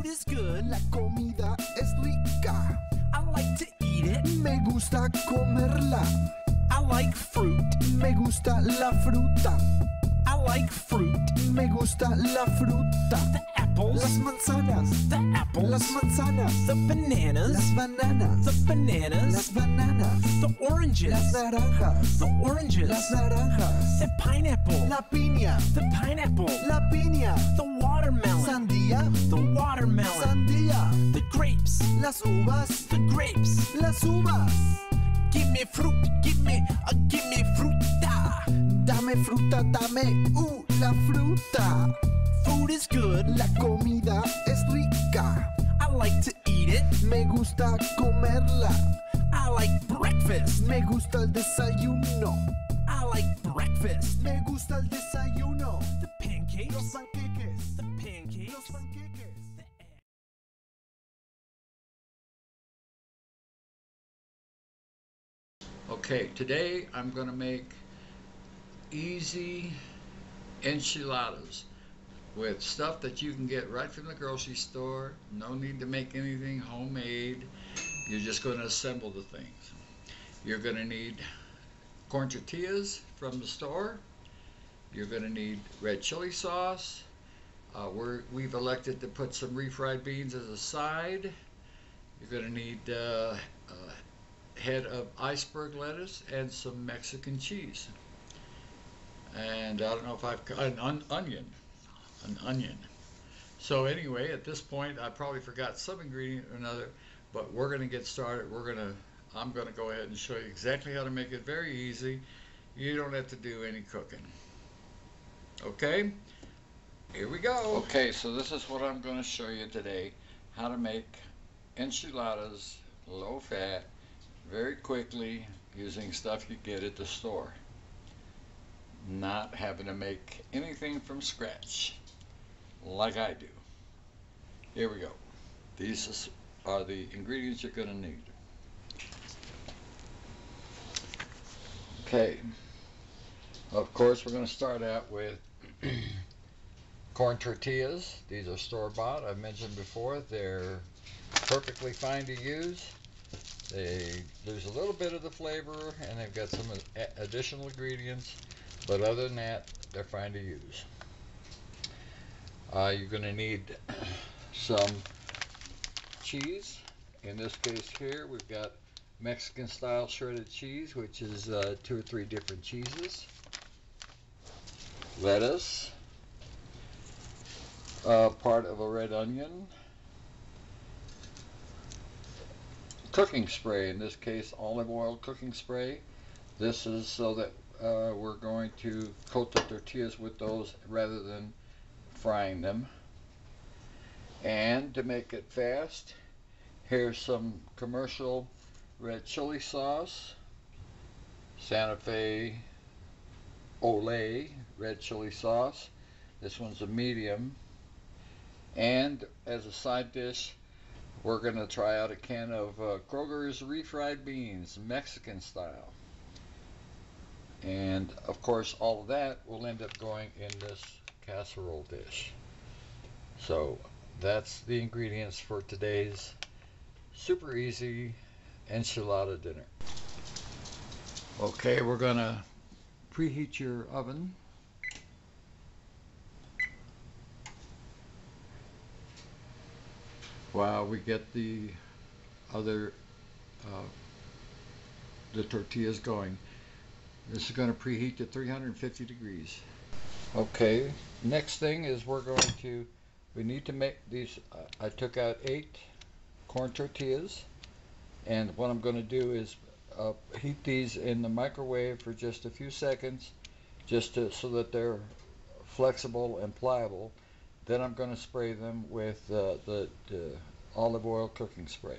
Food is good. La comida es rica. I like to eat it. Me gusta comerla. I like fruit. Me gusta la fruta. I like fruit. Me gusta la fruta. The apples. Las manzanas. The apples. Las manzanas. The bananas. Las bananas. The bananas. Las bananas. The oranges. Las naranjas. The oranges. Las naranjas. The pineapple. La piña. The pineapple. La piña. The watermelon. Sandía. The watermelon. Sandía. The grapes. Las uvas. The grapes. Las uvas. Give me fruit. Give me fruta. Dame fruta, dame la fruta. Food is good. La comida es rica. I like to eat it. Me gusta comerla. I like breakfast. Me gusta el desayuno. I like breakfast. Me gusta el desayuno. The pancakes. Los panqueques. The pancakes. Los panqueques. Okay, today I'm going to make easy enchiladas with stuff that you can get right from the grocery store. No need to make anything homemade. You're just going to assemble the things. You're going to need corn tortillas from the store. You're going to need red chili sauce. We've elected to put some refried beans as a side. You're going to need a head of iceberg lettuce and some Mexican cheese. And I don't know if I've got an onion. So anyway, at this point, I probably forgot some ingredient or another, but we're going to get started. I'm going to go ahead and show you exactly how to make it very easy. You don't have to do any cooking. Okay, here we go. Okay, so this is what I'm going to show you today, how to make enchiladas low fat very quickly using stuff you get at the store, not having to make anything from scratch like I do. Here we go. These are the ingredients you're going to need. Okay, of course we're going to start out with corn tortillas. These are store-bought. I've mentioned before they're perfectly fine to use. They lose a little bit of the flavor and they've got some additional ingredients, but other than that they're fine to use. You're going to need some cheese. In this case here we've got Mexican style shredded cheese, which is 2 or 3 different cheeses, lettuce, part of a red onion, cooking spray, in this case olive oil cooking spray. This is so that we're going to coat the tortillas with those rather than frying them. And to make it fast, here's some commercial red chili sauce, Santa Fe Olay red chili sauce. This one's a medium. And as a side dish, we're going to try out a can of Kroger's refried beans, Mexican style. And of course all of that will end up going in this casserole dish. So that's the ingredients for today's super easy enchilada dinner. Okay, we're going to preheat your oven. While we get the other the tortillas going. This is going to preheat to 350 degrees. Okay, next thing is we need to make these. I took out 8 corn tortillas, and what I'm going to do is heat these in the microwave for just a few seconds, so that they're flexible and pliable. Then I'm going to spray them with the olive oil cooking spray.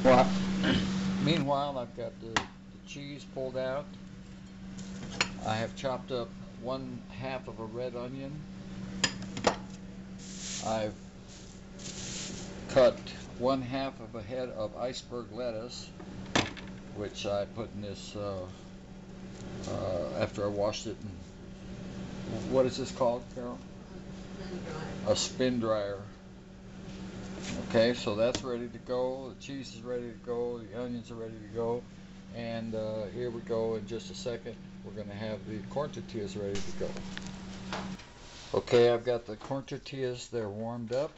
Well, meanwhile, I've got the cheese pulled out. I have chopped up 1/2 of a red onion. I've cut 1/2 of a head of iceberg lettuce, which I put in this after I washed it. And what is this called, Carol? A spin dryer. Okay, so that's ready to go. The cheese is ready to go. The onions are ready to go. And here we go. In just a second, we're going to have the corn tortillas ready to go. Okay, I've got the corn tortillas. They're warmed up.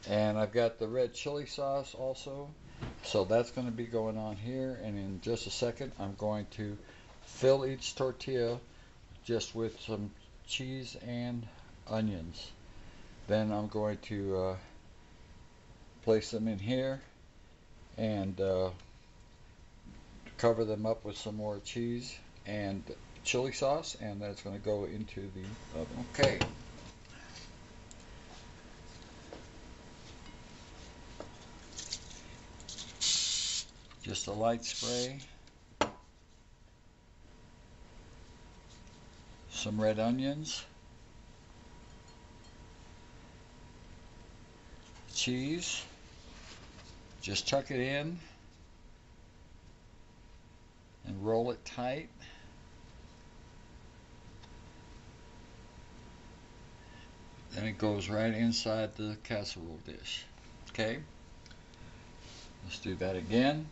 And I've got the red chili sauce also. So that's going to be going on here. And in just a second, I'm going to fill each tortilla just with some cheese and onions. Then I'm going to place them in here and cover them up with some more cheese and chili sauce, and then it's going to go into the oven. Okay. Just a light spray. Some red onions. Cheese. Just tuck it in and roll it tight. Then it goes right inside the casserole dish. Okay, let's do that again.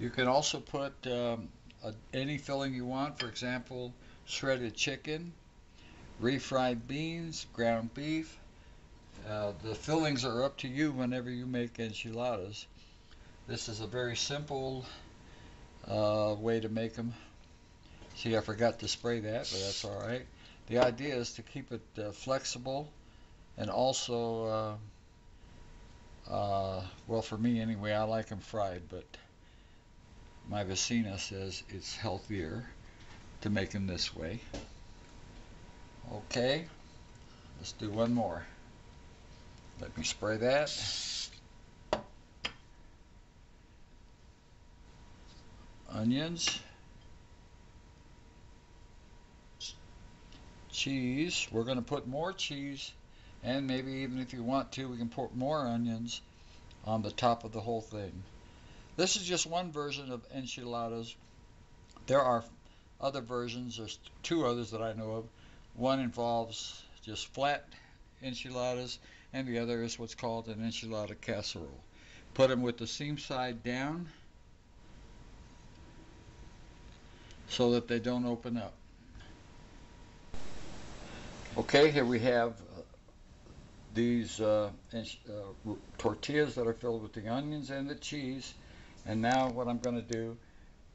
You can also put any filling you want. For example, shredded chicken, refried beans, ground beef. The fillings are up to you whenever you make enchiladas. This is a very simple way to make them. See, I forgot to spray that, but that's all right. The idea is to keep it flexible, and also, well, for me anyway, I like them fried, but my vecina says it's healthier to make them this way. Okay, let's do one more. Let me spray that. Onions. Cheese. We're going to put more cheese, and maybe even if you want to, we can put more onions on the top of the whole thing. This is just one version of enchiladas. There are other versions. There's 2 others that I know of. One involves just flat enchiladas, and the other is what's called an enchilada casserole. Put them with the seam side down so that they don't open up. Okay, here we have these tortillas that are filled with the onions and the cheese. And now what I'm going to do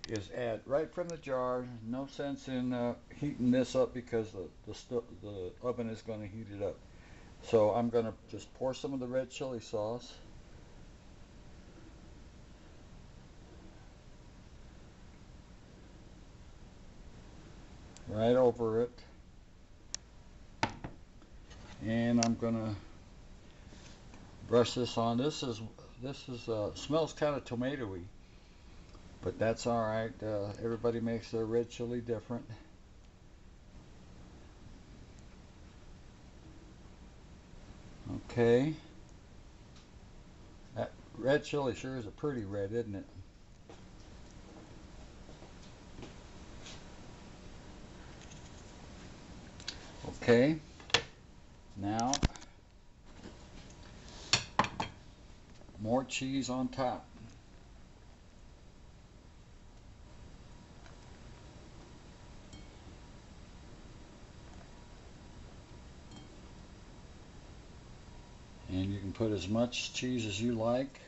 is add right from the jar. No sense in heating this up because the oven is going to heat it up. So I'm going to just pour some of the red chili sauce. Right over it. And I'm going to brush this on. This is smells kind of tomatoey, but that's all right. Everybody makes their red chili different. Okay, that red chili sure is a pretty red, isn't it? Okay, now more cheese on top. And you can put as much cheese as you like.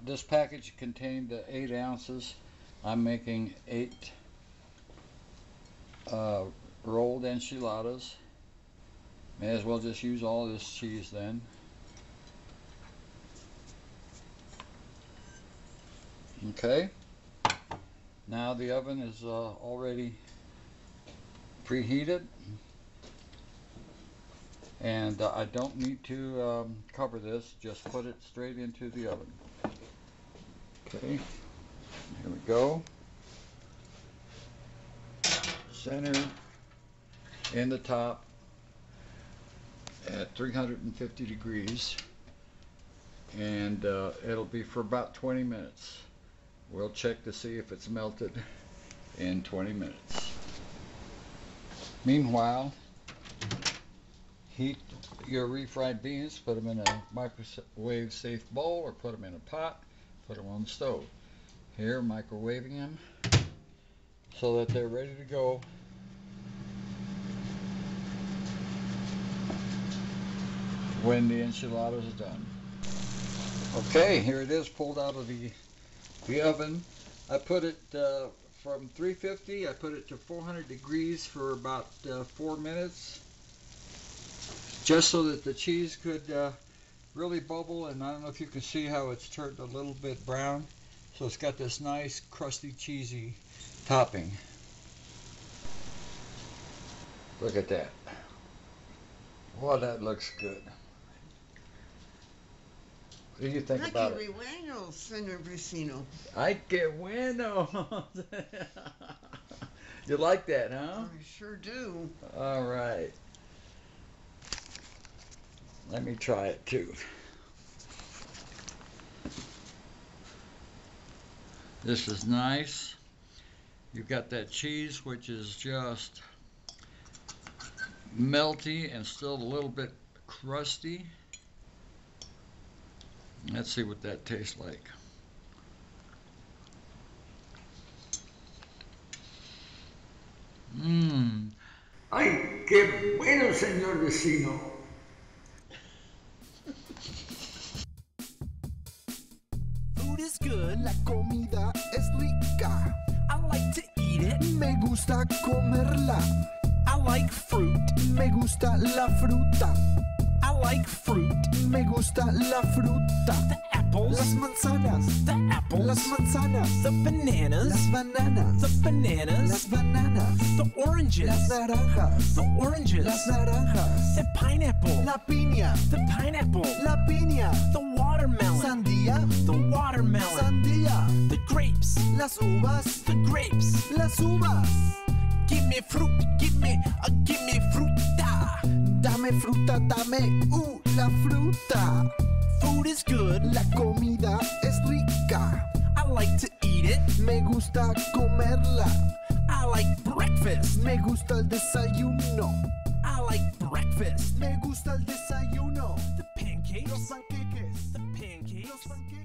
This package contained 8 ounces. I'm making 8 rolled enchiladas. May as well just use all this cheese then. Okay. Now the oven is already preheated, and I don't need to cover this. Just put it straight into the oven. Okay. Here we go. center in the top at 350 degrees, and it'll be for about 20 minutes. We'll check to see if it's melted in 20 minutes. Meanwhile, heat your refried beans, put them in a microwave safe bowl, or put them in a pot, put them on the stove. Here, microwaving them so that they're ready to go when the enchiladas are done. Okay, here it is, pulled out of the oven. I put it from 350, I put it to 400 degrees for about 4 minutes, just so that the cheese could really bubble. And I don't know if you can see how it's turned a little bit brown. So it's got this nice crusty cheesy topping. Look at that. Wow, that looks good. What do you think about it? Bueno, señor vecino. Ay, que bueno. You like that, huh? I sure do. All right. Let me try it too. This is nice. You've got that cheese, which is just melty and still a little bit crusty. Let's see what that tastes like. Ay, qué bueno, señor vecino. Food is good. La comida es rica. I like to eat it. Me gusta comerla. I like fruit. Me gusta la fruta. I like fruit. Me gusta la fruta. The apples. Las manzanas. The apples. Las manzanas. The bananas. Las bananas. The bananas. Las bananas. The oranges. Las naranjas. The oranges. Las naranjas. The pineapple. La piña. The pineapple. La piña. The watermelon. Sandía. The watermelon. Sandía. The grapes. Las uvas. The grapes. Las uvas. Give me fruit. Give me fruta. Dame fruta, dame la fruta. Food is good. La comida es rica. I like to eat it. Me gusta comerla. I like breakfast. Me gusta el desayuno. I like breakfast. Me gusta el desayuno. The pancakes. Los panqueques. The pancakes. Los panqueques.